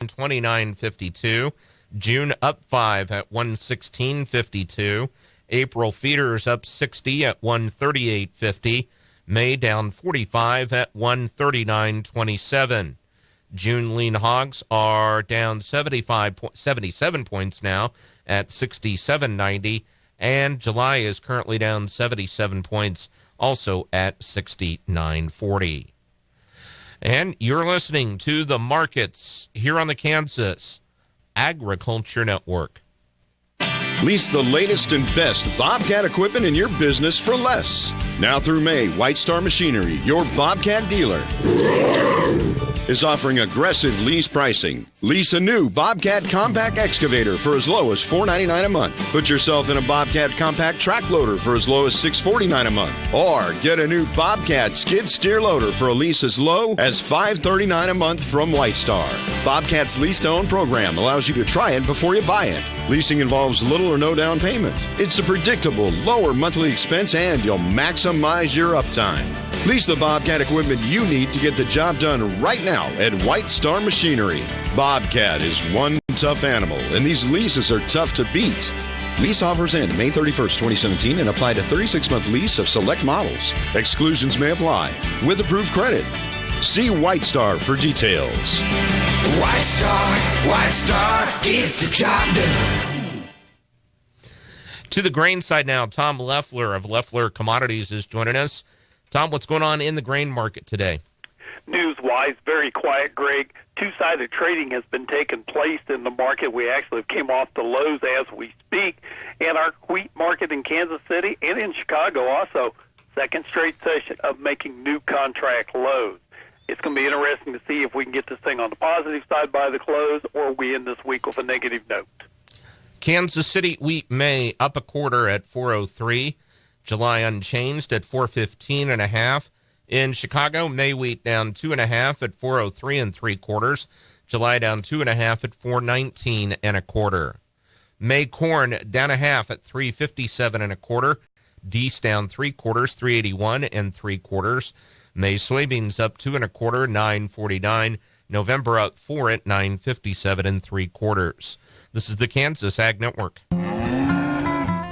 $129.52. June up 5 at $116.52. April feeders up 60 at $138.50. May down 45 at $139.27. June lean hogs are down 77 points now at $67.90. And July is currently down 77 points, also at $69.40. And you're listening to the markets here on the Kansas Agriculture Network. Lease the latest and best Bobcat equipment in your business for less. Now through May, White Star Machinery, your Bobcat dealer, is offering aggressive lease pricing. Lease a new Bobcat compact excavator for as low as $499 a month. Put yourself in a Bobcat compact track loader for as low as $649 a month. Or get a new Bobcat skid steer loader for a lease as low as $539 a month from White Star. Bobcat's lease-to-own program allows you to try it before you buy it. Leasing involves little or no down payment. It's a predictable, lower monthly expense, and you'll maximize your uptime. Lease the Bobcat equipment you need to get the job done right now at White Star Machinery. Bobcat is one tough animal, and these leases are tough to beat. Lease offers end May 31st, 2017, and apply to 36-month lease of select models. Exclusions may apply with approved credit. See White Star for details. White Star, get the job done. To the grain side now, Tom Leffler of Leffler Commodities is joining us. Tom, what's going on in the grain market today? News-wise, very quiet, Greg. Two-sided trading has been taking place in the market. We actually came off the lows as we speak. And our wheat market in Kansas City and in Chicago also, second straight session of making new contract lows. It's going to be interesting to see if we can get this thing on the positive side by the close, or we end this week with a negative note. Kansas City wheat May up a quarter at 403. July unchanged at 415.5. In Chicago, May wheat down 2.5 at 403 3/4. July down 2.5 at 419 1/4. May corn down a half at 357 1/4. Deese down 3/4, 381 3/4. May soybeans up 2 1/4, 949. November up 4 at 957 3/4. This is the Kansas Ag Network.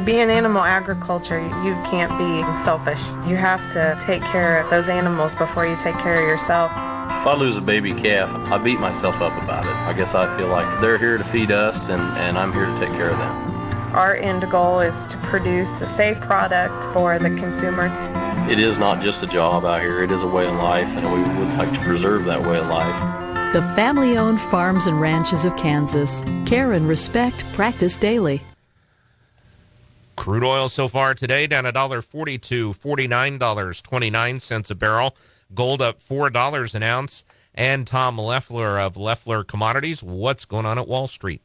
Being animal agriculture, you can't be selfish. You have to take care of those animals before you take care of yourself. If I lose a baby calf, I beat myself up about it. I guess I feel like they're here to feed us, and I'm here to take care of them. Our end goal is to produce a safe product for the consumer. It is not just a job out here. It is a way of life, and we would like to preserve that way of life. The family-owned farms and ranches of Kansas. Care and respect practiced daily. Crude oil so far today down $1.42, $49.29 a barrel. Gold up $4 an ounce. And Tom Leffler of Leffler Commodities, what's going on at Wall Street?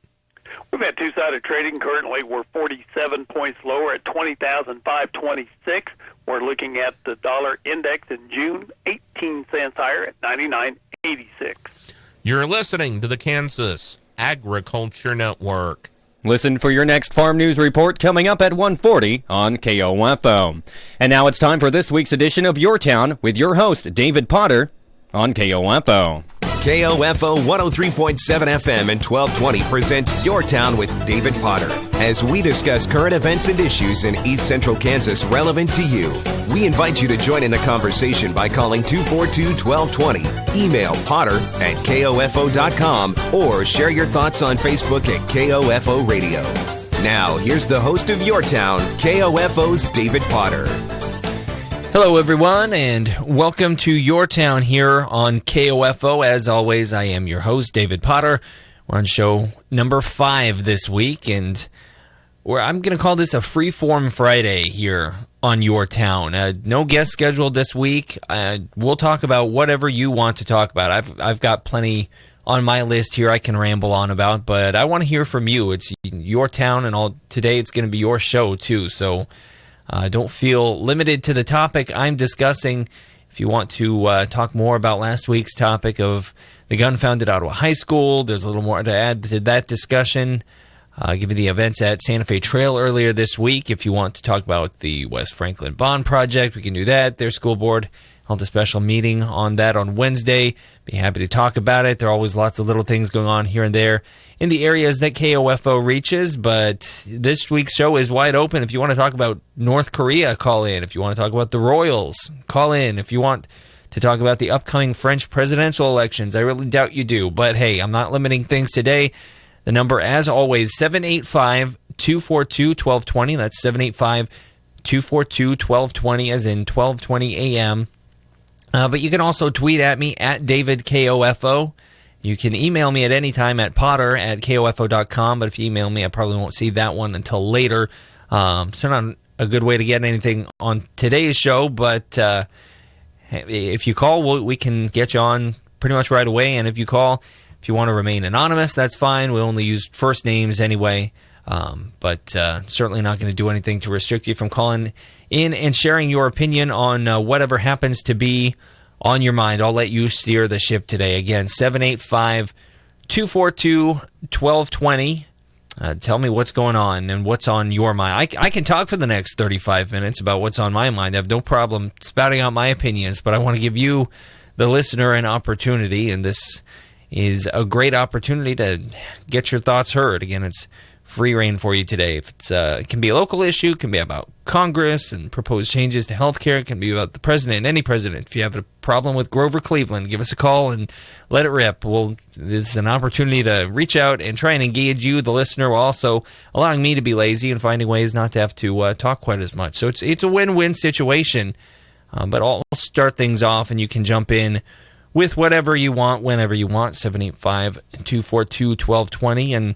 We've had two-sided trading. Currently, we're 47 points lower at 20,526. We're looking at the dollar index in June, 18 cents higher at 99.86. You're listening to the Kansas Agriculture Network. Listen for your next farm news report coming up at 1:40 on KOFO. And now it's time for this week's edition of Your Town with your host, David Potter, on KOFO. KOFO 103.7 FM and 1220 presents Your Town with David Potter as we discuss current events and issues in East Central Kansas relevant to you. We invite you to join in the conversation by calling 242-1220, email potter@kofo.com, or share your thoughts on Facebook at KOFO Radio. Now, here's the host of Your Town, KOFO's David Potter. Hello, everyone, and welcome to Your Town here on KOFO. As always, I am your host, David Potter. We're on show number 5 this week, and I'm going to call this a Freeform Friday here on Your Town. No guest scheduled this week. We'll talk about whatever you want to talk about. I've got plenty on my list here I can ramble on about, but I want to hear from you. It's Your Town, and today it's going to be your show, too, so don't feel limited to the topic I'm discussing. If you want to talk more about last week's topic of the gun found at Ottawa High School, there's a little more to add to that discussion. I'll give you the events at Santa Fe Trail earlier this week. If you want to talk about the West Franklin Bond Project, we can do that. Their school board held a special meeting on that on Wednesday. Be happy to talk about it. There are always lots of little things going on here and there in the areas that KOFO reaches, but this week's show is wide open. If you want to talk about North Korea, call in. If you want to talk about the Royals, call in. If you want to talk about the upcoming French presidential elections, I really doubt you do, but hey, I'm not limiting things today. The number, as always, 785-242-1220. That's 785-242-1220, as in 1220 a.m. But you can also tweet at me, at DavidKOFO. You can email me at any time at potter@kofo.com, but if you email me, I probably won't see that one until later. So not a good way to get anything on today's show, but if you call, we can get you on pretty much right away, and if you call, if you want to remain anonymous, that's fine. We only use first names anyway, but certainly not going to do anything to restrict you from calling in and sharing your opinion on whatever happens to be on your mind. I'll let you steer the ship today. Again, 785-242-1220. Tell me what's going on and what's on your mind. I can talk for the next 35 minutes about what's on my mind. I have no problem spouting out my opinions, but I want to give you, the listener, an opportunity, and this is a great opportunity to get your thoughts heard. Again, it's free reign for you today. If it's, it can be a local issue, it can be about Congress and proposed changes to health care, it can be about the president, any president. If you have a problem with Grover Cleveland, give us a call and let it rip. This is an opportunity to reach out and try and engage you, the listener, while also allowing me to be lazy and finding ways not to have to talk quite as much. So it's a win-win situation, but I'll start things off and you can jump in with whatever you want, whenever you want, 785-242-1220. And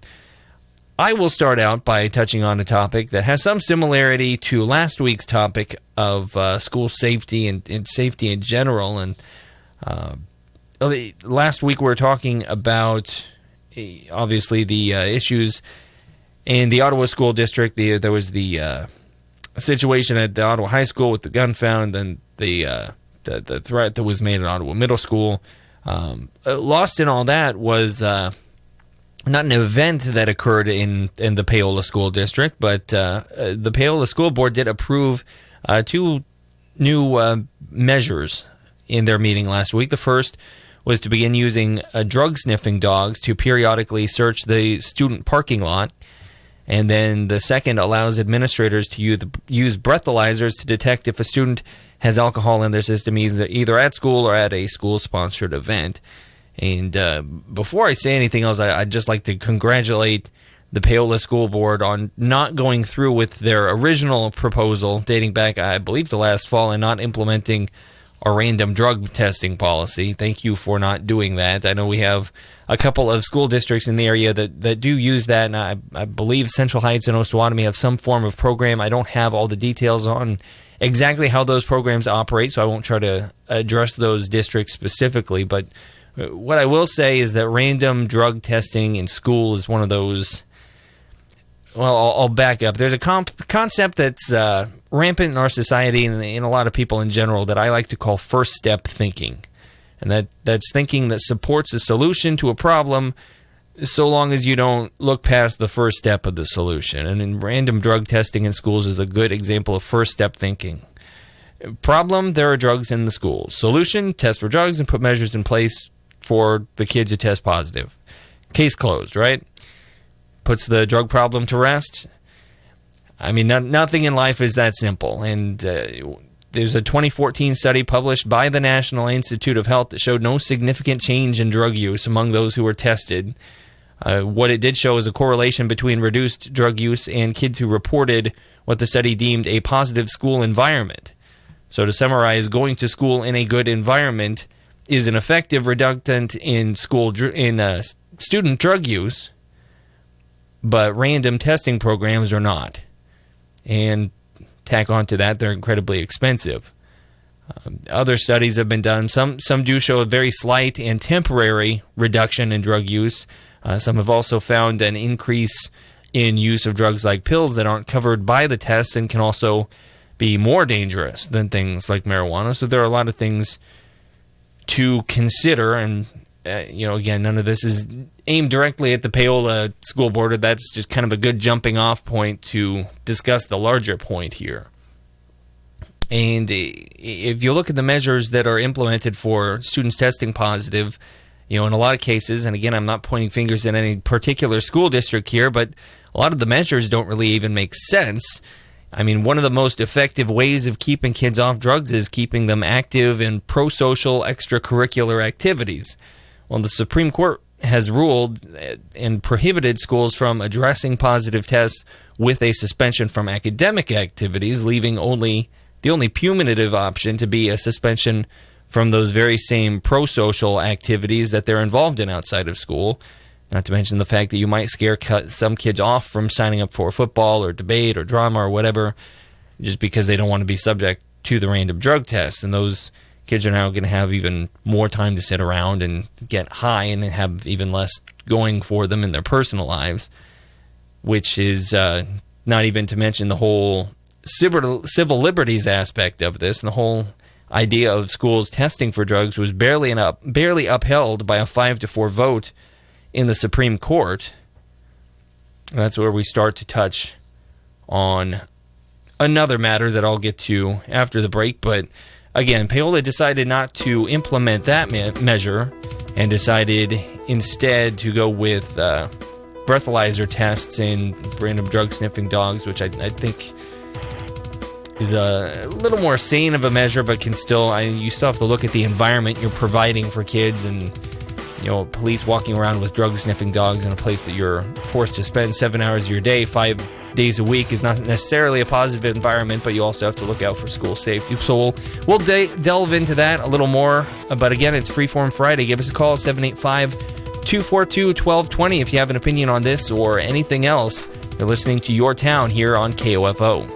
I will start out by touching on a topic that has some similarity to last week's topic of school safety and safety in general. And last week we were talking about, obviously, the issues in the Ottawa School District. There was the situation at the Ottawa High School with the gun found, and the threat that was made at Ottawa Middle School. Lost in all that was not an event that occurred in the Paola School District, but the Paola School Board did approve two new measures in their meeting last week. The first was to begin using drug-sniffing dogs to periodically search the student parking lot. And then the second allows administrators to use breathalyzers to detect if a student has alcohol in their system, either at school or at a school-sponsored event. And before I say anything else, I'd just like to congratulate the Paola School Board on not going through with their original proposal dating back, I believe, to last fall, and not implementing a random drug testing policy. Thank you for not doing that. I know we have a couple of school districts in the area that do use that, and I believe Central Heights and Osawatomie have some form of program. I don't have all the details on exactly how those programs operate, so I won't try to address those districts specifically, but what I will say is that random drug testing in school is one of those. Well, I'll back up. There's a concept that's rampant in our society and in a lot of people in general that I like to call first step thinking. And that's thinking that supports a solution to a problem so long as you don't look past the first step of the solution. And in random drug testing in schools is a good example of first step thinking. Problem, there are drugs in the schools. Solution, test for drugs and put measures in place for the kids who test positive. Case closed, right? Puts the drug problem to rest. I mean, nothing in life is that simple. And there's a 2014 study published by the National Institute of Health that showed no significant change in drug use among those who were tested. What it did show is a correlation between reduced drug use and kids who reported what the study deemed a positive school environment. So to summarize, going to school in a good environment is an effective reductant in student drug use, but random testing programs are not. And tack on to that, they're incredibly expensive. Other studies have been done. Some do show a very slight and temporary reduction in drug use. Some have also found an increase in use of drugs like pills that aren't covered by the tests and can also be more dangerous than things like marijuana. So there are a lot of things to consider, and again, none of this is aimed directly at the Paola School Board. That's just kind of a good jumping off point to discuss the larger point here. And if you look at the measures that are implemented for students testing positive, in a lot of cases, and again, I'm not pointing fingers at any particular school district here, but a lot of the measures don't really even make sense. I mean, one of the most effective ways of keeping kids off drugs is keeping them active in pro-social extracurricular activities. Well, the Supreme Court has ruled and prohibited schools from addressing positive tests with a suspension from academic activities, leaving the only punitive option to be a suspension from those very same pro-social activities that they're involved in outside of school. Not to mention the fact that you might cut some kids off from signing up for football or debate or drama or whatever just because they don't want to be subject to the random drug test. And those kids are now going to have even more time to sit around and get high and have even less going for them in their personal lives, which is not even to mention the whole civil liberties aspect of this. And the whole idea of schools testing for drugs was barely upheld by a 5-4 vote in the Supreme Court. And that's where we start to touch on another matter that I'll get to after the break. But again, Paola decided not to implement that measure and decided instead to go with breathalyzer tests in random drug sniffing dogs, which I think is a little more sane of a measure, but you still have to look at the environment you're providing for kids. And police walking around with drug sniffing dogs in a place that you're forced to spend 7 hours of your day 5 days a week is not necessarily a positive environment, but you also have to look out for school safety. So we'll delve into that a little more. But again, it's Freeform Friday. Give us a call, 785-242-1220 if you have an opinion on this or anything else. You're listening to Your Town here on KOFO.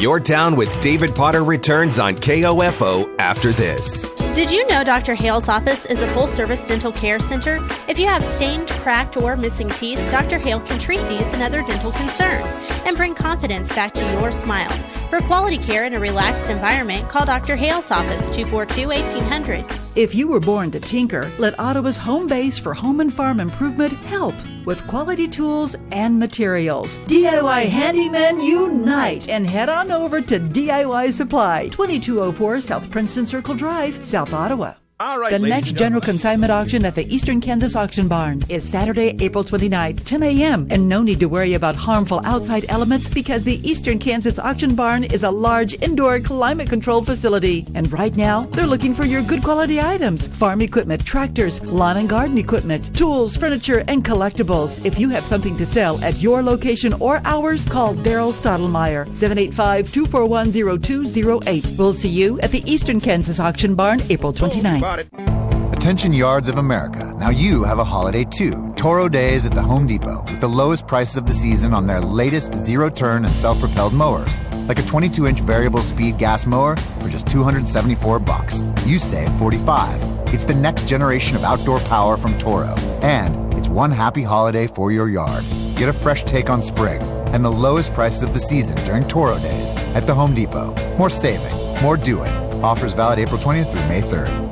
Your Town with David Potter returns on KOFO after this. Did you know Dr. Hale's office is a full-service dental care center? If you have stained, cracked, or missing teeth, Dr. Hale can treat these and other dental concerns and bring confidence back to your smile. For quality care in a relaxed environment, call Dr. Hale's office, 242-1800. If you were born to tinker, let Ottawa's home base for home and farm improvement help with quality tools and materials. DIY handymen unite and head on over to DIY Supply, 2204 South Princeton Circle Drive, South Ottawa. All right, the next general consignment auction at the Eastern Kansas Auction Barn is Saturday, April 29th, 10 a.m. And no need to worry about harmful outside elements because the Eastern Kansas Auction Barn is a large indoor climate-controlled facility. And right now, they're looking for your good quality items, farm equipment, tractors, lawn and garden equipment, tools, furniture, and collectibles. If you have something to sell at your location or ours, call Daryl Stottlemyre, 785-241-0208. We'll see you at the Eastern Kansas Auction Barn, April 29th. Attention Yards of America. Now you have a holiday too. Toro Days at the Home Depot with the lowest prices of the season on their latest zero-turn and self-propelled mowers. Like a 22-inch variable speed gas mower for just $274. You save $45. It's the next generation of outdoor power from Toro. And it's one happy holiday for your yard. Get a fresh take on spring and the lowest prices of the season during Toro Days at the Home Depot. More saving, more doing. Offers valid April 20th through May 3rd.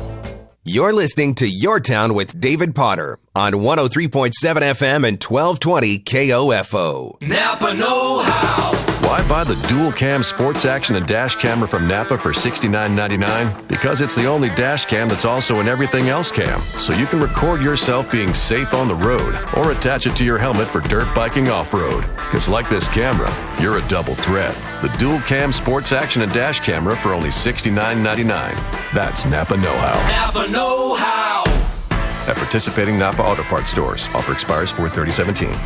You're listening to Your Town with David Potter on 103.7 FM and 1220 KOFO. Napa Know How. Why buy the dual cam sports action and dash camera from Napa for $69.99? Because it's the only dash cam that's also an everything else cam. So you can record yourself being safe on the road or attach it to your helmet for dirt biking off-road. Because like this camera, you're a double threat. The dual cam sports action and dash camera for only $69.99. That's Napa Know How. Napa Know How. At participating Napa Auto Parts stores. Offer expires 4/30/17.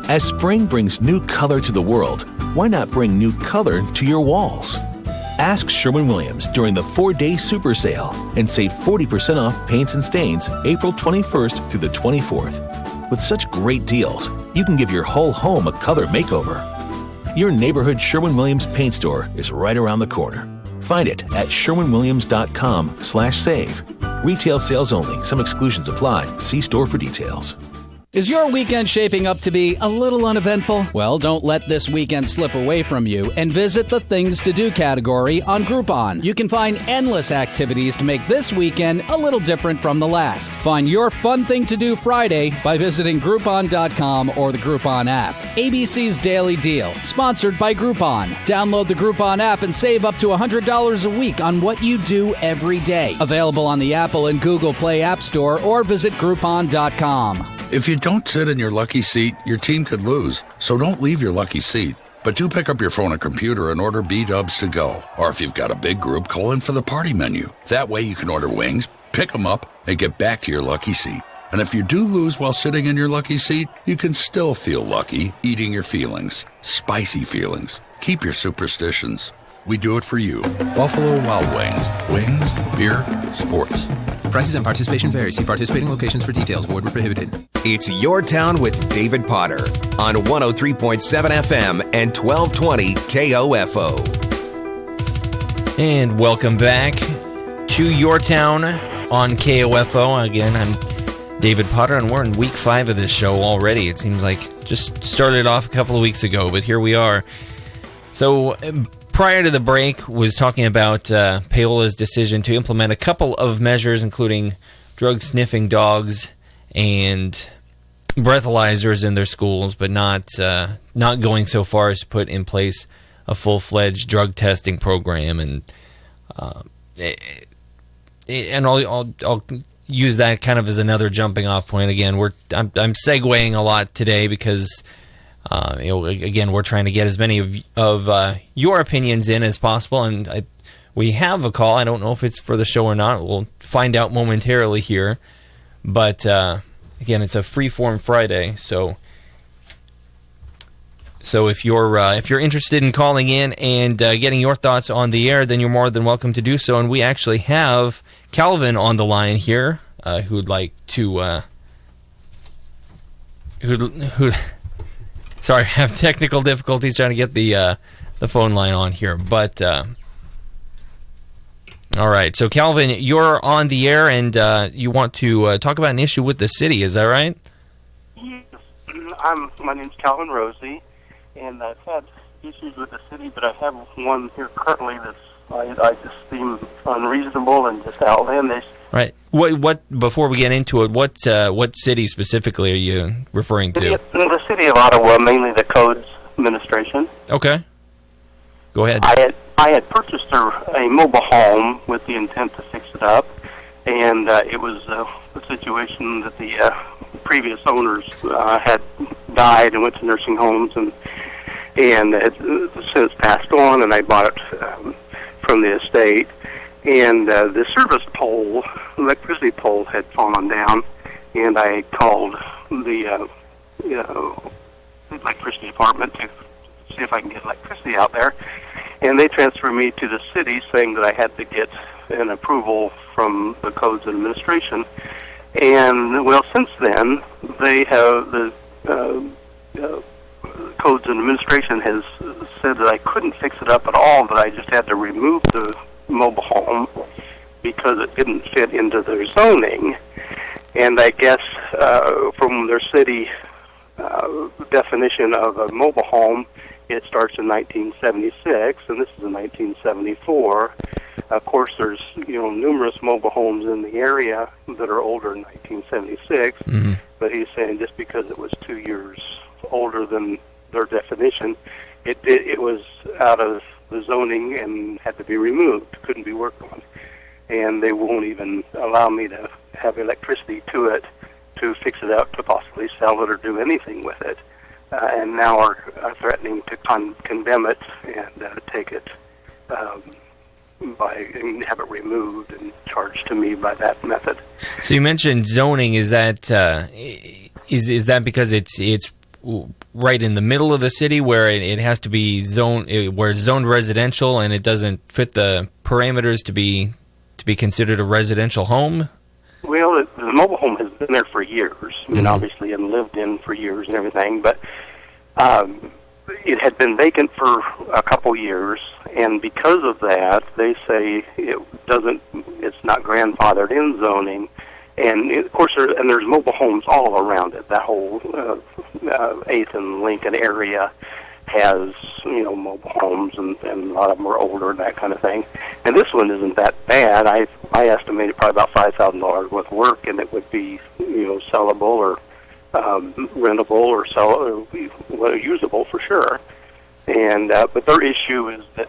As spring brings new color to the world, why not bring new color to your walls? Ask Sherwin-Williams during the 4-day super sale and save 40% off paints and stains April 21st through the 24th. With such great deals, you can give your whole home a color makeover. Your neighborhood Sherwin-Williams paint store is right around the corner. Find it at sherwinwilliams.com/save. Retail sales only. Some exclusions apply. See store for details. Is your weekend shaping up to be a little uneventful? Well, don't let this weekend slip away from you and visit the Things to Do category on Groupon. You can find endless activities to make this weekend a little different from the last. Find your fun thing to do Friday by visiting Groupon.com or the Groupon app. ABC's Daily Deal, sponsored by Groupon. Download the Groupon app and save up to $100 a week on what you do every day. Available on the Apple and Google Play App Store or visit Groupon.com. If you don't sit in your lucky seat, your team could lose. So don't leave your lucky seat. But do pick up your phone or computer and order B-Dubs to go. Or if you've got a big group, call in for the party menu. That way you can order wings, pick them up, and get back to your lucky seat. And if you do lose while sitting in your lucky seat, you can still feel lucky eating your feelings. Spicy feelings. Keep your superstitions. We do it for you. Buffalo Wild Wings. Wings, beer, sports. Prices and participation vary. See participating locations for details. Void where prohibited. It's Your Town with David Potter on 103.7 FM and 1220 KOFO. And welcome back to Your Town on KOFO. Again, I'm David Potter, and we're in week 5 of this show already. It seems like just started off a couple of weeks ago, but here we are. So prior to the break, was talking about Paola's decision to implement a couple of measures, including drug-sniffing dogs and breathalyzers in their schools, but not going so far as to put in place a full-fledged drug testing program. And I'll use that kind of as another jumping-off point. Again, I'm segueing a lot today because again, we're trying to get as many of your opinions in as possible, and we have a call. I don't know if it's for the show or not. We'll find out momentarily here. But again, it's a free-form Friday, so if you're interested in calling in and getting your thoughts on the air, then you're more than welcome to do so. And we actually have Calvin on the line here, who'd like to Sorry, I have technical difficulties trying to get the phone line on here. But, all right. So, Calvin, you're on the air, and you want to talk about an issue with the city. Is that right? Yes. My name's Calvin Rosie, and I've had issues with the city, but I have one here currently that's I just seem unreasonable and just outlandish. Right. What? Before we get into it, what city specifically are you referring to? The city of Ottawa, mainly the Codes Administration. Okay. Go ahead. I had purchased a mobile home with the intent to fix it up, and it was a situation that the previous owners had died and went to nursing homes and had since passed on, and I bought it from the estate. And the service pole, electricity pole, had fallen down, and I called the electricity department to see if I can get electricity out there. And they transferred me to the city, saying that I had to get an approval from the Codes Administration. And, well, since then, they have the Codes Administration has said that I couldn't fix it up at all, that I just had to remove the mobile home because it didn't fit into their zoning. And I guess from their city definition of a mobile home, it starts in 1976, and this is in 1974. Of course, there's numerous mobile homes in the area that are older than 1976, but he's saying just because it was 2 years older than their definition, it was out of the zoning and had to be removed, couldn't be worked on. And they won't even allow me to have electricity to it to fix it up, to possibly sell it or do anything with it. And now are threatening to condemn it and take it and have it removed and charged to me by that method. So you mentioned zoning. Is that is that because it's right in the middle of the city where it has to be where it's zoned residential and it doesn't fit the parameters to be considered a residential home? Well, the mobile home has been there for years. I mean, obviously, and lived in for years and everything, but it had been vacant for a couple years, and because of that, they say it's not grandfathered in zoning, And of course, there's mobile homes all around it. That whole 8th and Lincoln area has, mobile homes, and a lot of them are older and that kind of thing. And this one isn't that bad. I estimated probably about $5,000 worth of work, and it would be, sellable or rentable or usable for sure. And but their issue is that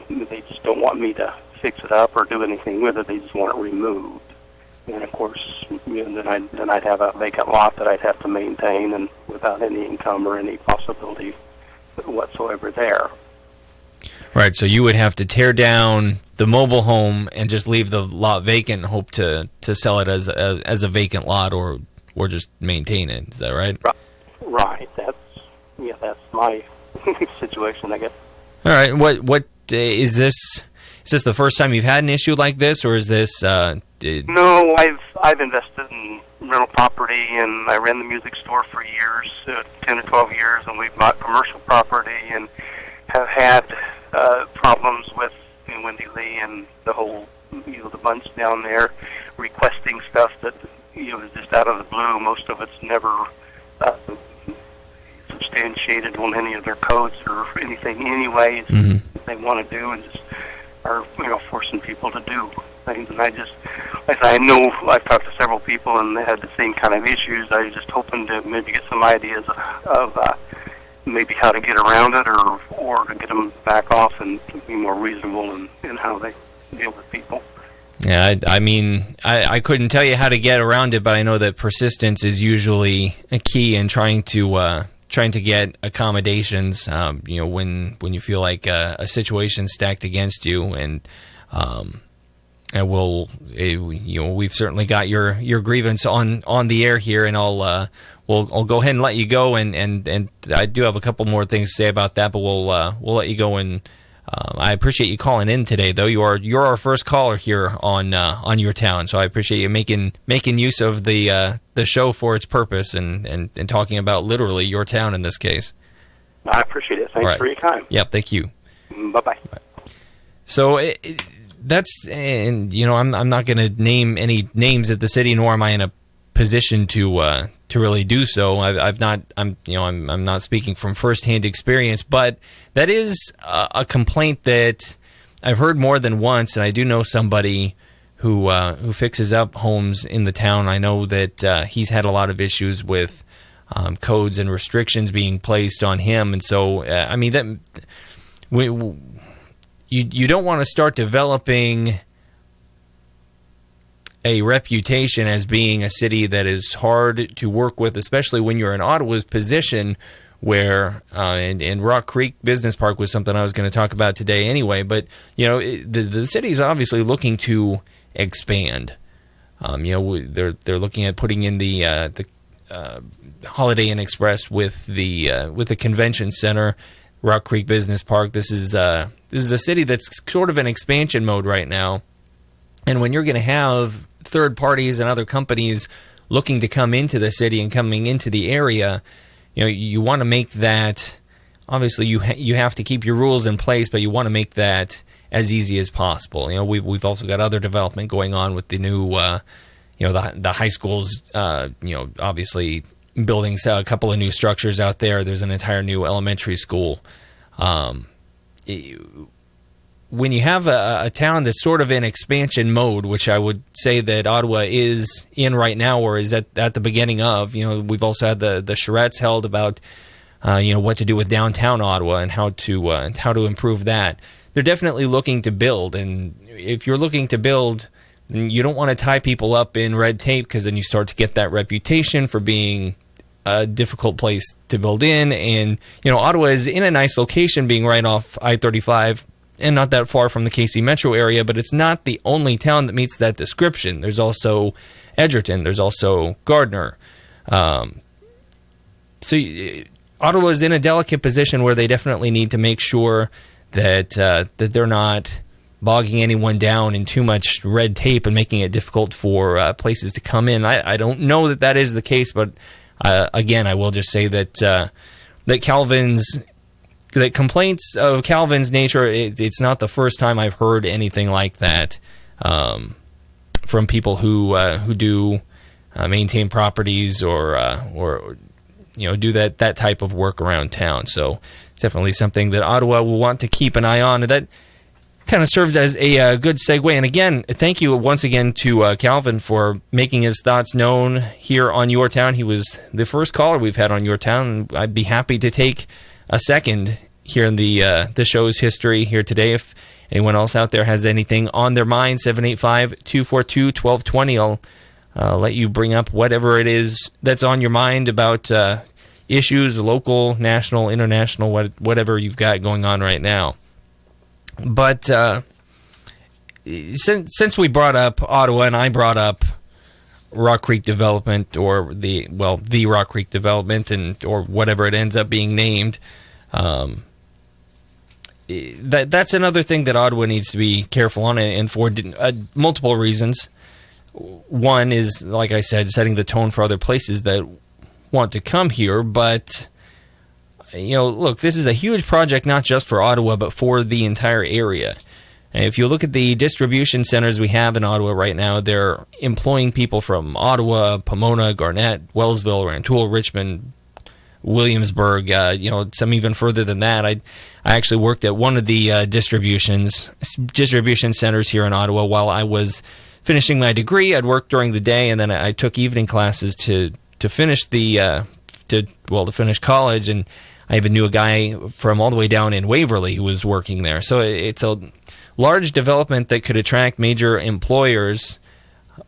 they just don't want me to fix it up or do anything with it. They just want it removed. And of course, then I'd have a vacant lot that I'd have to maintain, and without any income or any possibility whatsoever there. Right, so you would have to tear down the mobile home and just leave the lot vacant and hope to sell it as a vacant lot or just maintain it. Is that right? Right. That's my situation, I guess. All right. What is this? Is this the first time you've had an issue like this, or is this? No, I've invested in rental property, and I ran the music store for years, 10 or 12 years, and we've bought commercial property and have had problems with Wendy Lee and the whole, the bunch down there requesting stuff that, is just out of the blue. Most of it's never substantiated on any of their codes or anything anyway. They want to do and just are, forcing people to do things. And I know I've talked to several people and they had the same kind of issues. I was just hoping to maybe get some ideas of maybe how to get around it or to get them back off and to be more reasonable in how they deal with people. Yeah, I mean, I couldn't tell you how to get around it, but I know that persistence is usually a key in trying to get accommodations. When you feel like a situation's stacked against you, and we've certainly got your grievance on the air here, and I'll go ahead and let you go, and I do have a couple more things to say about that, but we'll let you go. And I appreciate you calling in today, though. You're our first caller here on Your Town, so I appreciate you making use of the show for its purpose and talking about literally your town in this case. I appreciate it. Thanks for your time. Yep, thank you. Bye-bye. So that's, and I'm not going to name any names at the city, nor am I in a position to really do so. I'm not speaking from firsthand experience, but that is a complaint that I've heard more than once, and I do know somebody who fixes up homes in the town. I know that he's had a lot of issues with codes and restrictions being placed on him, and so I mean that you don't want to start developing a reputation as being a city that is hard to work with, especially when you're in Ottawa's position where, and Rock Creek Business Park was something I was going to talk about today anyway, but, the city is obviously looking to expand. They're looking at putting in the Holiday Inn Express with the convention center, Rock Creek Business Park. This is a city that's sort of in expansion mode right now. And when you're going to have third parties and other companies looking to come into the city and coming into the area, you want to make that, obviously you have to keep your rules in place, but you want to make that as easy as possible. We've also got other development going on with the new, the high schools, obviously building a couple of new structures out there. There's an entire new elementary school. When you have a town that's sort of in expansion mode, which I would say that Ottawa is in right now, or is at the beginning of, we've also had the charrettes held about, what to do with downtown Ottawa and how to improve that. They're definitely looking to build, and if you're looking to build, you don't want to tie people up in red tape, because then you start to get that reputation for being a difficult place to build in. And Ottawa is in a nice location, being right off I-35. And not that far from the KC metro area, but it's not the only town that meets that description. There's also Edgerton. There's also Gardner. So Ottawa is in a delicate position where they definitely need to make sure that they're not bogging anyone down in too much red tape and making it difficult for places to come in. I don't know that is the case, but again, I will just say that that complaints of Calvin's nature, it's not the first time I've heard anything like that. from people who do maintain properties or do that type of work around town. So it's definitely something that Ottawa will want to keep an eye on, and that kind of serves as a good segue. And again, thank you once again to Calvin for making his thoughts known here on Your Town. He was the first caller we've had on Your Town, and I'd be happy to take a second here in the show's history here today. If anyone else out there has anything on their mind, 785-242-1220. I'll let you bring up whatever it is that's on your mind about issues, local, national, international, whatever you've got going on right now. But since we brought up Ottawa and I brought up Rock Creek Development, or the Rock Creek Development, or whatever it ends up being named, that's another thing that Ottawa needs to be careful on, and for multiple reasons. One is, like I said, setting the tone for other places that want to come here, but look, this is a huge project, not just for Ottawa, but for the entire area. And if you look at the distribution centers we have in Ottawa right now, they're employing people from Ottawa, Pomona, Garnett, Wellsville, Rantoul, Richmond, Williamsburg, some even further than that. I actually worked at one of the distribution centers here in Ottawa while I was finishing my degree. I'd work during the day, and then I took evening classes to finish to finish college, and I even knew a guy from all the way down in Waverly who was working there. So it's a large development that could attract major employers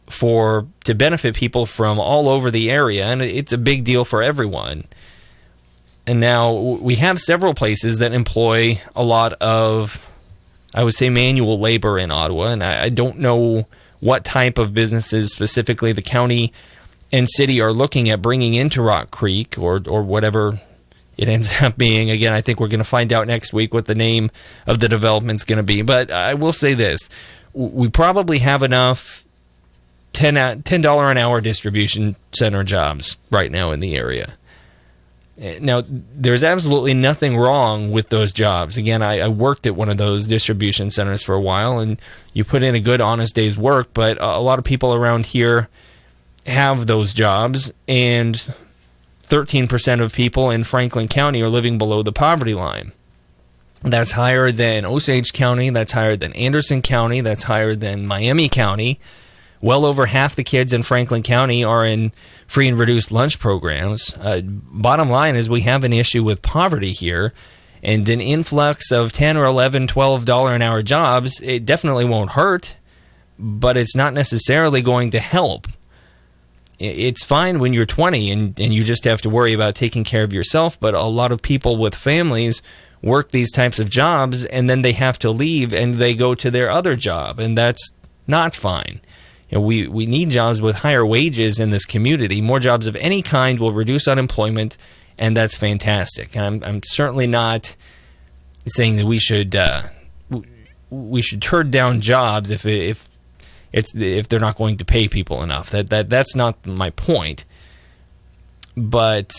to benefit people from all over the area, and it's a big deal for everyone. And now we have several places that employ a lot of, I would say, manual labor in Ottawa, and I don't know what type of businesses specifically the county and city are looking at bringing into Rock Creek, or whatever it ends up being. Again, I think we're going to find out next week what the name of the development's going to be. But I will say this. We probably have enough $10 an hour distribution center jobs right now in the area. Now, there's absolutely nothing wrong with those jobs. Again, I worked at one of those distribution centers for a while, and you put in a good, honest day's work, but a lot of people around here have those jobs, and 13% of people in Franklin County are living below the poverty line. That's higher than Osage County, that's higher than Anderson County, that's higher than Miami County. Well over half the kids in Franklin County are in free and reduced lunch programs. Bottom line is we have an issue with poverty here, and an influx of $10 or $11, $12 an hour jobs, it definitely won't hurt, but it's not necessarily going to help. It's fine when you're 20 and you just have to worry about taking care of yourself, but a lot of people with families work these types of jobs, and then they have to leave and they go to their other job, and that's not fine. We need jobs with higher wages in this community. More jobs of any kind will reduce unemployment, and that's fantastic. I'm certainly not saying that we should turn down jobs if they're not going to pay people enough. That's not my point. But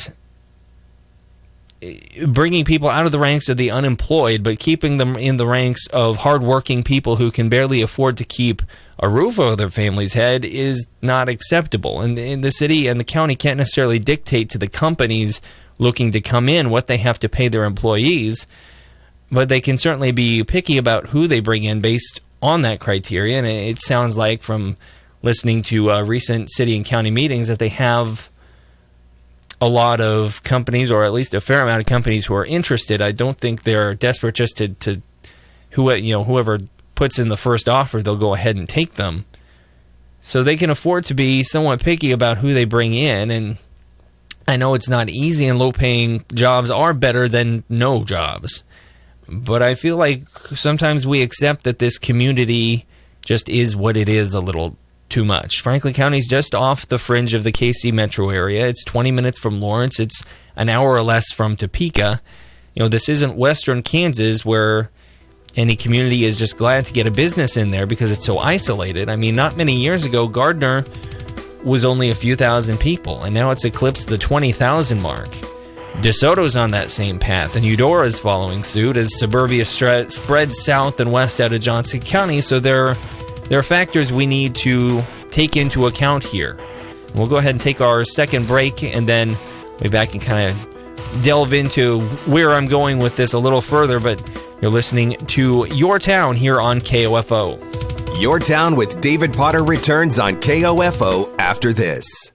bringing people out of the ranks of the unemployed, but keeping them in the ranks of hardworking people who can barely afford to keep a roof over their family's head is not acceptable. And the city and the county can't necessarily dictate to the companies looking to come in what they have to pay their employees, but they can certainly be picky about who they bring in based on that criteria. And it sounds like from listening to recent city and county meetings that they have a lot of companies, or at least a fair amount of companies, who are interested. I don't think they're desperate just to whoever puts in the first offer, they'll go ahead and take them. So they can afford to be somewhat picky about who they bring in. And I know it's not easy, and low-paying jobs are better than no jobs. But I feel like sometimes we accept that this community just is what it is a little too much. Franklin County is just off the fringe of the KC metro area. It's 20 minutes from Lawrence. It's an hour or less from Topeka. This isn't western Kansas where any community is just glad to get a business in there because it's so isolated. I mean, not many years ago, Gardner was only a few thousand people, and now it's eclipsed the 20,000 mark. DeSoto's on that same path, and Eudora is following suit as suburbia spreads south and west out of Johnson County, so they're there are factors we need to take into account here. We'll go ahead and take our second break, and then we'll be back and kind of delve into where I'm going with this a little further, but you're listening to Your Town here on KOFO. Your Town with David Potter returns on KOFO after this.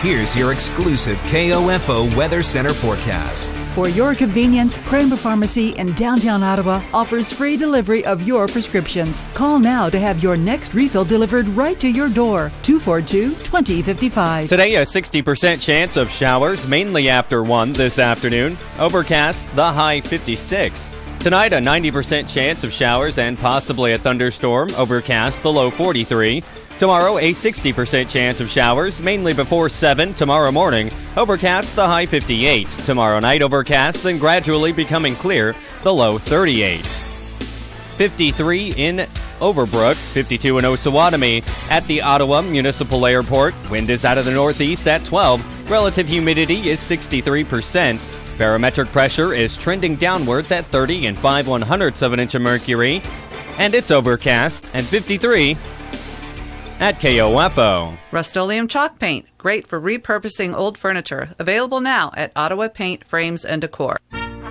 Here's your exclusive KOFO Weather Center forecast. For your convenience, Kramer Pharmacy in downtown Ottawa offers free delivery of your prescriptions. Call now to have your next refill delivered right to your door. 242-2055. Today, a 60% chance of showers, mainly after 1 this afternoon. Overcast, the high 56. Tonight, a 90% chance of showers and possibly a thunderstorm. Overcast, the low 43. Tomorrow, a 60% chance of showers, mainly before 7 tomorrow morning. Overcast, the high 58. Tomorrow night, overcast, then gradually becoming clear, the low 38. 53 in Overbrook, 52 in Osawatomie. At the Ottawa Municipal Airport, wind is out of the northeast at 12. Relative humidity is 63%. Barometric pressure is trending downwards at 30 and 5/100ths of an inch of mercury. And it's overcast and 53 at KOFO. Rust-Oleum Chalk Paint, great for repurposing old furniture. Available now at Ottawa Paint, Frames, and Decor.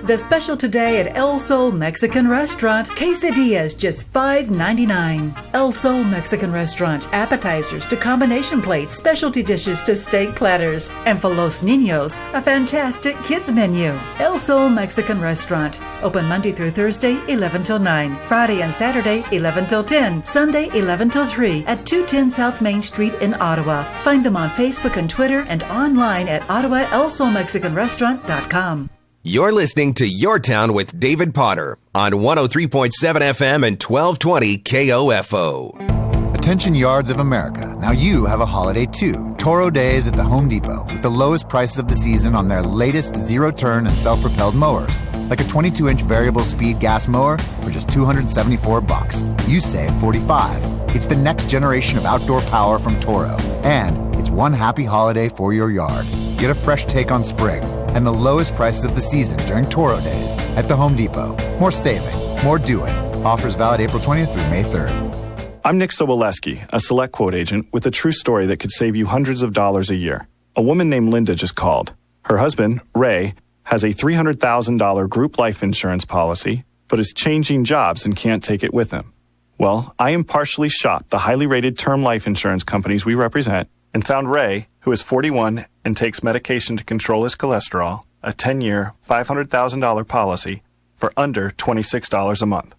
The special today at El Sol Mexican Restaurant, quesadillas just $5.99. El Sol Mexican Restaurant, appetizers to combination plates, specialty dishes to steak platters, and for Los Niños, a fantastic kids menu. El Sol Mexican Restaurant, open Monday through Thursday, 11 till 9, Friday and Saturday, 11 till 10, Sunday, 11 till 3, at 210 South Main Street in Ottawa. Find them on Facebook and Twitter and online at OttawaElSolMexicanRestaurant.com. You're listening to Your Town with David Potter on 103.7 FM and 1220 KOFO. Attention yards of America. Now you have a holiday too. Toro Days at the Home Depot with the lowest prices of the season on their latest zero-turn and self-propelled mowers. Like a 22-inch variable speed gas mower for just $274. You save $45. It's the next generation of outdoor power from Toro. And it's one happy holiday for your yard. Get a fresh take on spring and the lowest prices of the season during Toro Days at the Home Depot. More saving, more doing. Offers valid April 20th through May 3rd. I'm Nick Soboleski, a Select Quote agent with a true story that could save you hundreds of dollars a year. A woman named Linda just called. Her husband, Ray, has a $300,000 group life insurance policy, but is changing jobs and can't take it with him. Well, I impartially shopped the highly rated term life insurance companies we represent and found Ray, who is 41 and takes medication to control his cholesterol, a 10-year, $500,000 policy for under $26 a month.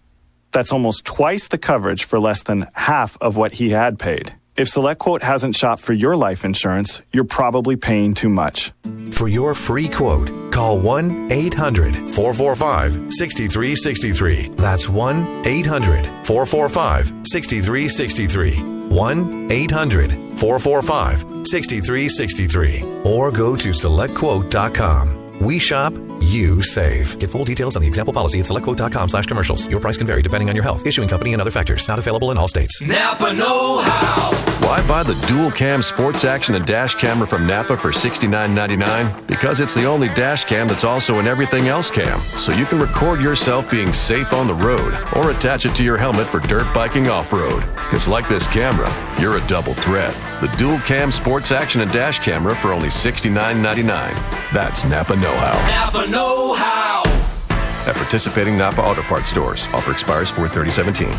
That's almost twice the coverage for less than half of what he had paid. If SelectQuote hasn't shopped for your life insurance, you're probably paying too much. For your free quote, call 1-800-445-6363. That's 1-800-445-6363. 1-800-445-6363. Or go to SelectQuote.com. We shop, you save. Get full details on the example policy at SelectQuote.com/commercials. Your price can vary depending on your health, issuing company, and other factors. Not available in all states. Napa know-how. Why buy the dual cam sports action and dash camera from Napa for $69.99? Because it's the only dash cam that's also an everything else cam. So you can record yourself being safe on the road or attach it to your helmet for dirt biking off-road. Because like this camera, you're a double threat. The dual cam sports action and dash camera for only $69.99. That's Napa know-how. Napa know-how. At participating Napa Auto Parts stores. Offer expires 4/30/17.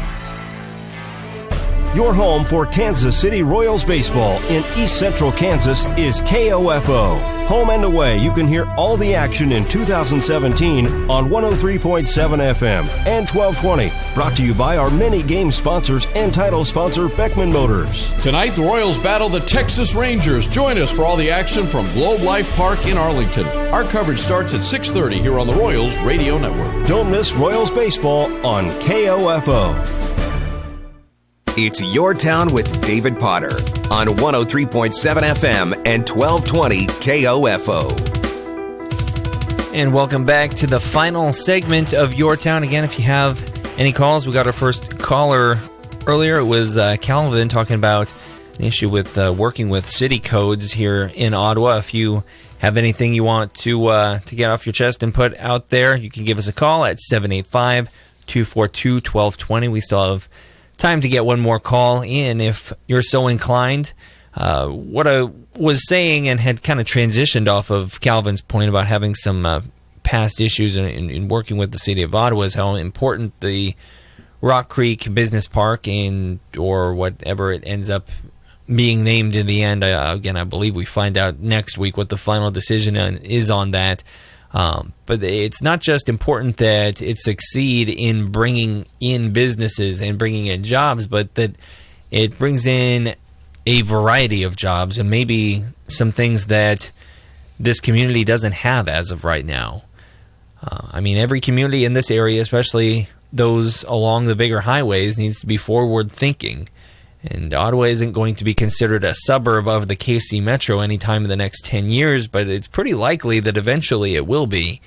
Your home for Kansas City Royals baseball in East Central Kansas is KOFO. Home and away, you can hear all the action in 2017 on 103.7 FM and 1220. Brought to you by our many game sponsors and title sponsor Beckman Motors. Tonight, the Royals battle the Texas Rangers. Join us for all the action from Globe Life Park in Arlington. Our coverage starts at 6:30 here on the Royals Radio Network. Don't miss Royals baseball on KOFO. It's Your Town with David Potter on 103.7 FM and 1220 KOFO. And welcome back to the final segment of Your Town. Again, if you have any calls, we got our first caller earlier. It was Calvin talking about an issue with working with city codes here in Ottawa. If you have anything you want to get off your chest and put out there, you can give us a call at 785-242-1220. We still have time to get one more call in if you're so inclined. What I was saying and had kind of transitioned off of Calvin's point about having some past issues in working with the city of Ottawa is how important the Rock Creek Business Park or whatever it ends up being named in the end. Again, I believe we find out next week what the final decision is on that. But it's not just important that it succeed in bringing in businesses and bringing in jobs, but that it brings in a variety of jobs and maybe some things that this community doesn't have as of right now. Every community in this area, especially those along the bigger highways, needs to be forward-thinking. And Ottawa isn't going to be considered a suburb of the KC Metro anytime in the next 10 years, but it's pretty likely that eventually it will be.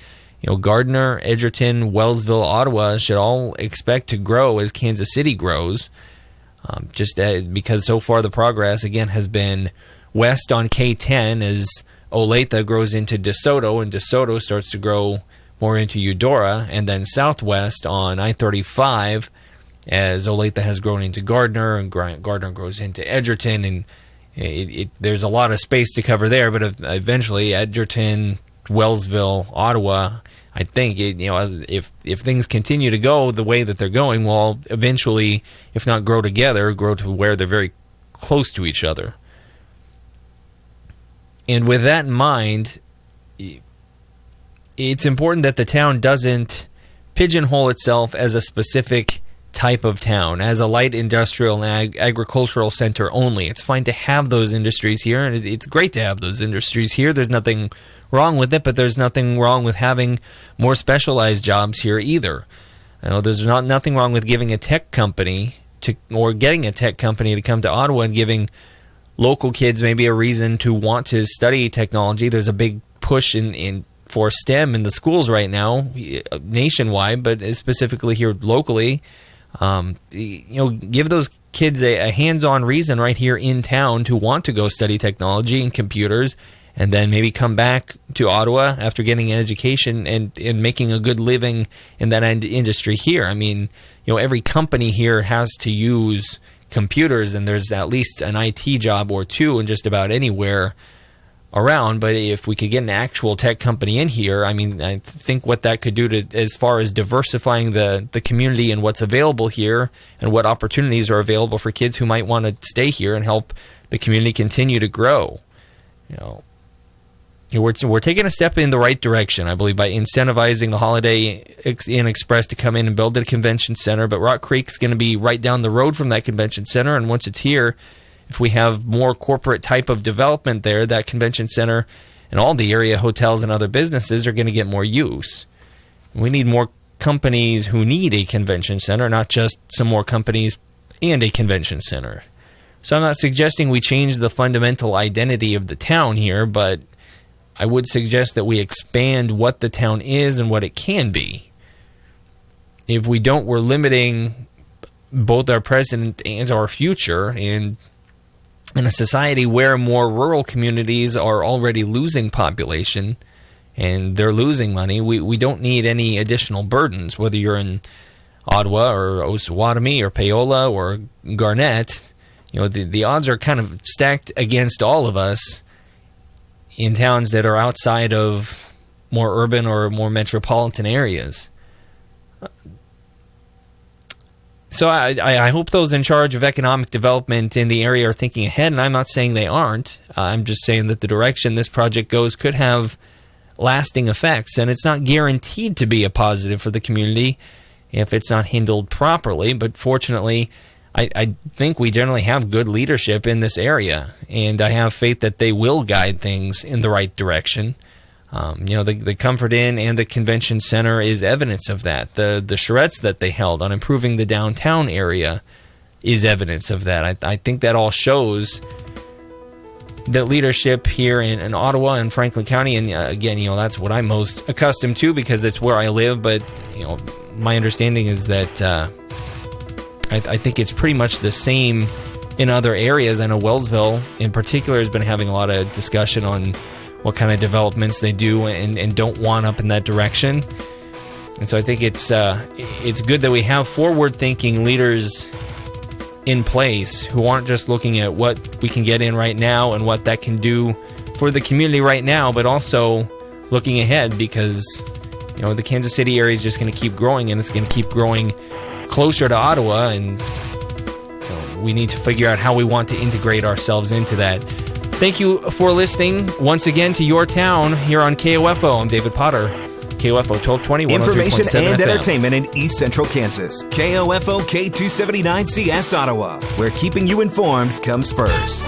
Gardner, Edgerton, Wellsville, Ottawa should all expect to grow as Kansas City grows. Because so far the progress, again, has been west on K10 as Olathe grows into DeSoto, and DeSoto starts to grow more into Eudora, and then southwest on I-35 as Olathe has grown into Gardner, and Gardner grows into Edgerton, and there's a lot of space to cover there, but eventually Edgerton, Wellsville, Ottawa, I think, if things continue to go the way that they're going, will eventually, if not grow together, grow to where they're very close to each other. And with that in mind, it's important that the town doesn't pigeonhole itself as a specific type of town, as a light industrial and agricultural center only. It's fine to have those industries here, and it's great to have those industries here. There's nothing wrong with it, but there's nothing wrong with having more specialized jobs here either. There's nothing wrong with giving a tech company getting a tech company to come to Ottawa and giving local kids maybe a reason to want to study technology. There's a big push for STEM in the schools right now, nationwide, but specifically here locally. Give those kids a hands-on reason right here in town to want to go study technology and computers, and then maybe come back to Ottawa after getting an education and making a good living in that industry here. Every company here has to use computers, and there's at least an IT job or two in just about anywhere around. But if we could get an actual tech company in here, I think what that could do as far as diversifying the community and what's available here and what opportunities are available for kids who might want to stay here and help the community continue to grow. We're taking a step in the right direction, I believe, by incentivizing the Holiday Inn Express to come in and build a convention center. But Rock Creek's going to be right down the road from that convention center, and once it's here, if we have more corporate type of development there, that convention center and all the area hotels and other businesses are going to get more use. We need more companies who need a convention center, not just some more companies and a convention center. So I'm not suggesting we change the fundamental identity of the town here, but I would suggest that we expand what the town is and what it can be. If we don't, we're limiting both our present and our future, and in a society where more rural communities are already losing population and they're losing money, we don't need any additional burdens, whether you're in Ottawa or Osawatomie or Paola or Garnett. The odds are kind of stacked against all of us in towns that are outside of more urban or more metropolitan areas. So I hope those in charge of economic development in the area are thinking ahead, and I'm not saying they aren't. I'm just saying that the direction this project goes could have lasting effects, and it's not guaranteed to be a positive for the community if it's not handled properly. But fortunately, I think we generally have good leadership in this area, and I have faith that they will guide things in the right direction. The Comfort Inn and the Convention Center is evidence of that. The charrettes that they held on improving the downtown area is evidence of that. I think that all shows that leadership here in Ottawa and Franklin County, and again, that's what I'm most accustomed to because it's where I live, but my understanding is that I think it's pretty much the same in other areas. I know Wellsville in particular has been having a lot of discussion on what kind of developments they do and don't want up in that direction. And so I think it's good that we have forward-thinking leaders in place, who aren't just looking at what we can get in right now and what that can do for the community right now, but also looking ahead, because the Kansas City area is just going to keep growing, and it's going to keep growing closer to Ottawa, and we need to figure out how we want to integrate ourselves into that. Thank you for listening once again to Your Town here on KOFO. I'm David Potter, KOFO 1220, 103.7 Information and FM. entertainment in East Central Kansas. KOFO K279CS Ottawa, where keeping you informed comes first.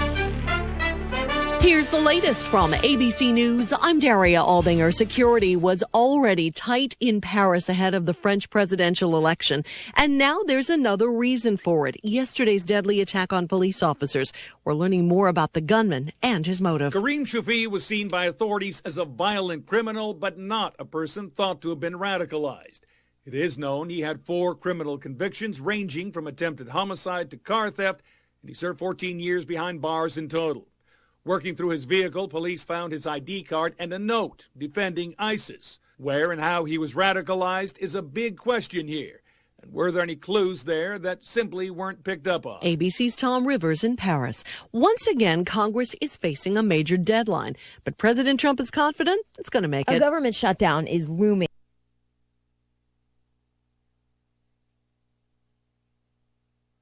Here's the latest from ABC News. I'm Daria Aldinger. Security was already tight in Paris ahead of the French presidential election. And now there's another reason for it. Yesterday's deadly attack on police officers. We're learning more about the gunman and his motive. Karim Shafi was seen by authorities as a violent criminal, but not a person thought to have been radicalized. It is known he had 4 criminal convictions ranging from attempted homicide to car theft, and he served 14 years behind bars in total. Working through his vehicle, police found his ID card and a note defending ISIS. Where and how he was radicalized is a big question here. And were there any clues there that simply weren't picked up on? ABC's Tom Rivers in Paris. Once again, Congress is facing a major deadline. But President Trump is confident it's going to make it. A government shutdown is looming.